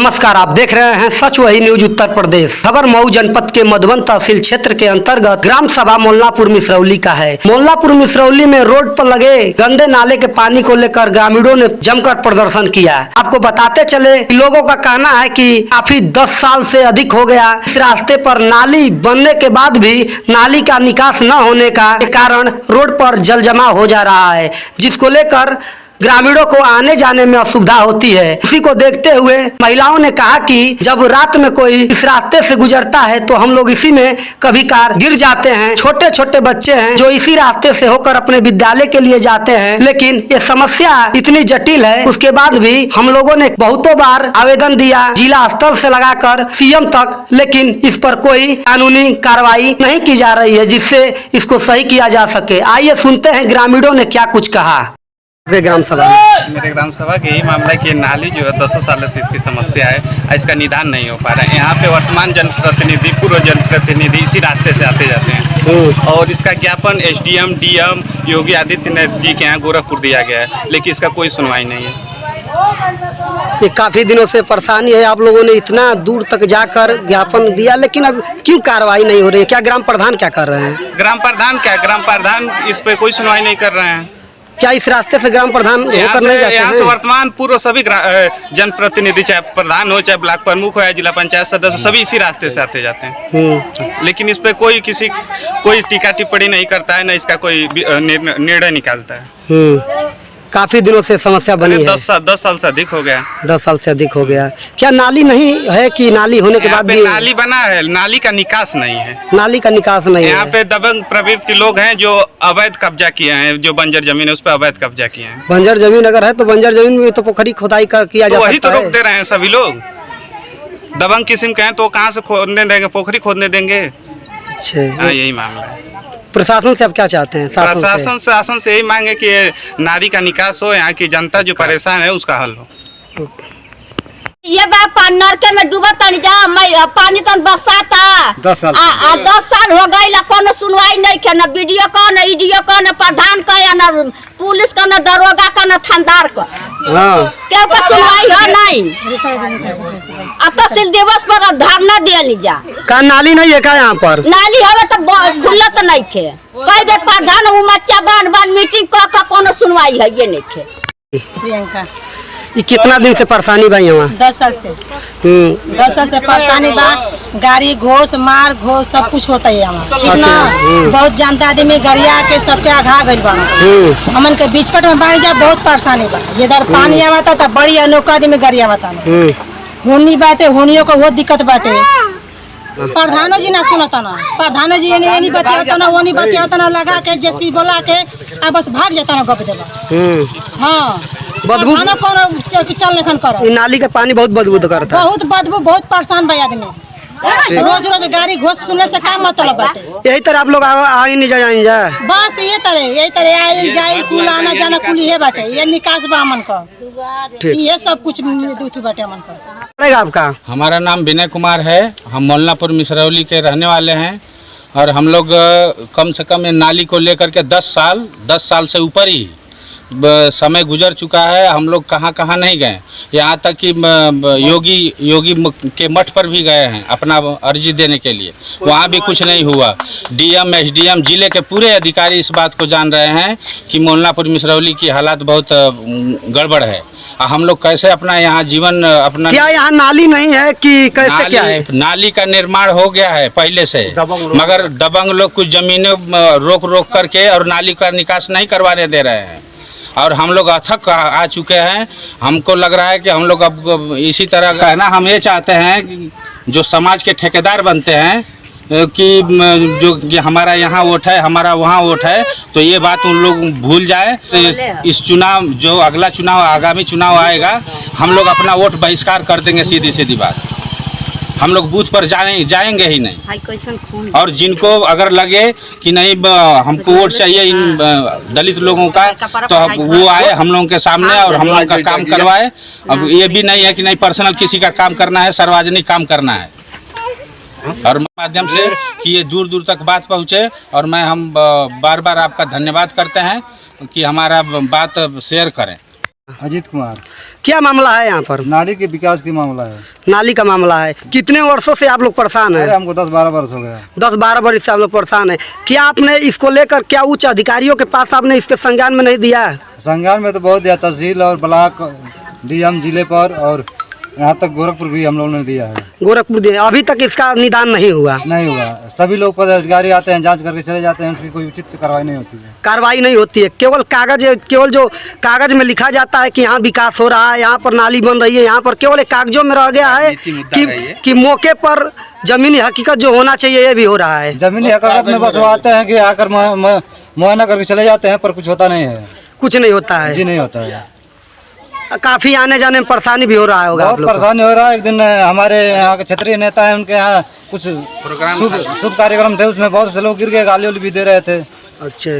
नमस्कार, आप देख रहे हैं सच वही न्यूज उत्तर प्रदेश। खबर मऊ जनपद के मधुबन तहसील क्षेत्र के अंतर्गत ग्राम सभा मोल्लापुर मिश्रौली का है। मोल्लापुर मिश्रौली में रोड पर लगे गंदे नाले के पानी को लेकर ग्रामीणों ने जमकर प्रदर्शन किया। आपको बताते चले कि लोगों का कहना है कि काफी 10 साल से अधिक हो गया इस रास्ते पर नाली बनने के बाद भी नाली का निकास न होने का कारण रोड पर जल जमा हो जा रहा है, जिसको लेकर ग्रामीणों को आने जाने में असुविधा होती है। उसी को देखते हुए महिलाओं ने कहा कि जब रात में कोई इस रास्ते से गुजरता है तो हम लोग इसी में कभी कार गिर जाते हैं। छोटे छोटे बच्चे हैं जो इसी रास्ते से होकर अपने विद्यालय के लिए जाते हैं, लेकिन ये समस्या इतनी जटिल है। उसके बाद भी हम लोगों ने बहुतों बार आवेदन दिया जिला स्तर से लगाकर सीएम तक, लेकिन इस पर कोई कानूनी कार्रवाई नहीं की जा रही है जिससे इसको सही किया जा सके। आइए सुनते हैं ग्रामीणों ने क्या कुछ कहा। ग्राम सभा मेरे ग्राम सभा के यही मामला है कि नाली जो है 200 सालों से इसकी समस्या है, इसका निदान नहीं हो पा रहा है। यहाँ पे वर्तमान जनप्रतिनिधि, पूर्व जनप्रतिनिधि इसी रास्ते से आते जाते हैं और इसका ज्ञापन एसडीएम, डीएम योगी आदित्यनाथ जी के यहाँ गोरखपुर दिया गया है, लेकिन इसका कोई सुनवाई नहीं है। ये काफी दिनों से परेशानी है। आप लोगों ने इतना दूर तक जाकर ज्ञापन दिया, लेकिन अब क्यों कार्रवाई नहीं हो रही है? क्या ग्राम प्रधान क्या कर रहे हैं? ग्राम प्रधान इस पे कोई सुनवाई नहीं कर रहे हैं। क्या इस रास्ते से ग्राम प्रधान होकर नहीं जाते हैं? यहाँ से वर्तमान पूर्व सभी जनप्रतिनिधि, चाहे प्रधान हो, चाहे ब्लॉक प्रमुख हो या जिला पंचायत सदस्य, सभी इसी रास्ते से आते जाते हैं। लेकिन इस पे कोई टीका टिप्पणी नहीं करता है, न इसका कोई निर्णय निकालता है। काफी दिनों से समस्या बनी है। 10 साल से अधिक हो गया। 10 साल से अधिक हो गया। क्या नाली नहीं है कि नाली होने के बाद भी नाली बना है, नाली का निकास नहीं है? नाली का निकास नहीं है। यहाँ पे दबंग प्रवृत्ति के लोग हैं जो अवैध कब्जा किए हैं, जो बंजर जमीन है उस पर अवैध कब्जा किए हैं। बंजर जमीन अगर है तो बंजर जमीन में तो पोखरी खुदाई किया जा सकता है। वही तो रोक दे रहे हैं सभी लोग। दबंग किस्म के हैं तो कहाँ से खोदने देंगे, पोखरी खोदने देंगे? अच्छा, यही मामला है। प्रशासन से आप क्या चाहते हैं? शासन से यही मांगे कि नाली का निकास हो, यहाँ की जनता जो परेशान है उसका हल हो। ये नलके में डूबा तन जा पानी तन बरसाता 10 साल हो गई, कोनो सुनवाई नहीं के, न बीडीओ का, न ईडीओ का, न प्रधान का, या न पुलिस का, न दरोगा का, न थानेदार का। क्यों का सुनवाई हो नहीं? तहसील दिवस पर धरना दिया जा। का नाली नहीं है क्या यहाँ पर? नाली हवे तो खुला तो नहीं खे। कई दे प्रधान उमच्चा बन मीटिंग का कोनो सुनवाई है ये नहीं खे। प्रियंका, ये कितना दिन से परेशानी बा यहाँ? 10 साल से 10 साल से परेशानी बा। गाड़ी घोष मार घोष सब कुछ होता है यहाँ। कितना बहुत जनता आदमी गरिया के सबके आघा गई बा। हमन के बीचपट में बाढ़ जा बहुत परेशानी बा। इधर पानी आवता था बड़ी अनोखा आदमी गरिया बता होनी बाटे, होनियों को बहुत दिक्कत बाटे। प्रधानो जी ना सुनता ना, प्रधानो जी ये नहीं बतियाता ना, वो नहीं बतियाता ना, लगा के जेसीबी बोला के बस भाग जाता ना गप देला। हाँ, बदबू चल लेखन करो। नाली का पानी बहुत बदबू करता है। बहुत बदबू, बहुत परेशान भाई आदमी। रोज रोज गाड़ी घोष सुनने से क्या मतलब बाटे? यही तरह आप लोग आगे नहीं जा बस यही तरह आए जाए, कुल आना जाना कुल ये बाटे। ये निकास बा अमन का, ये सब कुछ बाटे अमन का। आपका? हमारा नाम विनय कुमार है। हम मोल्लापुर मिश्रौली के रहने वाले हैं और हम लोग कम से कम नाली को लेकर के 10 साल से ऊपर ही समय गुजर चुका है। हम लोग कहाँ नहीं गए, यहाँ तक कि योगी के मठ पर भी गए हैं अपना अर्जी देने के लिए, वहाँ भी कुछ नहीं हुआ। डीएम, एसडीएम, जिले के पूरे अधिकारी इस बात को जान रहे हैं कि मोल्लापुर मिश्रौली की हालत बहुत गड़बड़ है। हम लोग कैसे अपना यहाँ जीवन अपना, क्या यहाँ नाली नहीं है कि कैसे क्या है? नाली का निर्माण हो गया है पहले से, मगर दबंग लोग कुछ जमीनें रोक करके और नाली का निकास नहीं करवाने दे रहे हैं और हम लोग अथक आ चुके हैं। हमको लग रहा है कि हम लोग अब इसी तरह का है ना, हम ये चाहते हैं कि जो समाज के ठेकेदार बनते हैं कि जो कि हमारा यहाँ वोट है, हमारा वहाँ वोट है, तो ये बात उन लोग भूल जाए। तो इस चुनाव, जो अगला चुनाव, आगामी चुनाव आएगा, हम लोग अपना वोट बहिष्कार कर देंगे। सीधी बात, हम लोग बूथ पर जाएंगे ही नहीं। और जिनको अगर लगे कि नहीं हमको वोट चाहिए इन दलित लोगों का, तो वो आए हम लोगों के सामने और हम लोगों का काम करवाए। अब ये भी नहीं है कि नहीं पर्सनल किसी का काम करना है, सार्वजनिक काम करना है। और माध्यम से कि ये दूर दूर तक बात पहुँचे, और हम बार बार आपका धन्यवाद करते हैं कि हमारा बात शेयर करें। अजीत कुमार। क्या मामला है यहाँ पर? नाली के विकास की मामला है। नाली का मामला है। कितने वर्षों से आप लोग परेशान अरे हैं? हमको 10-12 वर्ष हो गया। 10-12 वर्ष से आप लोग परेशान हैं। क्या आपने इसको लेकर क्या उच्च अधिकारियों के पास आपने इसके संज्ञान में नहीं दिया? संज्ञान में तो बहुत दिया, तहसील और ब्लॉक डीएम जिले पर, और यहाँ तक गोरखपुर भी हम लोगों ने दिया है। गोरखपुर दिया, अभी तक इसका निदान नहीं हुआ। नहीं हुआ। सभी लोग पदाधिकारी आते हैं, जांच करके चले जाते हैं, उसकी कोई उचित कार्रवाई नहीं होती है। कार्रवाई नहीं होती है। केवल जो कागज में लिखा जाता है कि यहाँ विकास हो रहा है, यहाँ पर नाली बन रही है, यहाँ पर केवल एक कागजों में रह गया है कि मौके पर जमीनी हकीकत जो होना चाहिए ये भी हो रहा है। जमीनी हकीकत में बस वो आते हैं कि आकर मुआयना करके चले जाते हैं, पर कुछ होता नहीं है। कुछ नहीं होता है जी, नहीं होता है। काफी आने जाने में परेशानी भी हो रहा होगा। बहुत परेशानी हो रहा है। एक दिन हमारे यहाँ के क्षेत्रीय नेता है, उनके यहाँ कुछ शुभ कार्यक्रम थे, उसमें बहुत से लोग गिर गए, गाली उली भी दे रहे थे। अच्छा।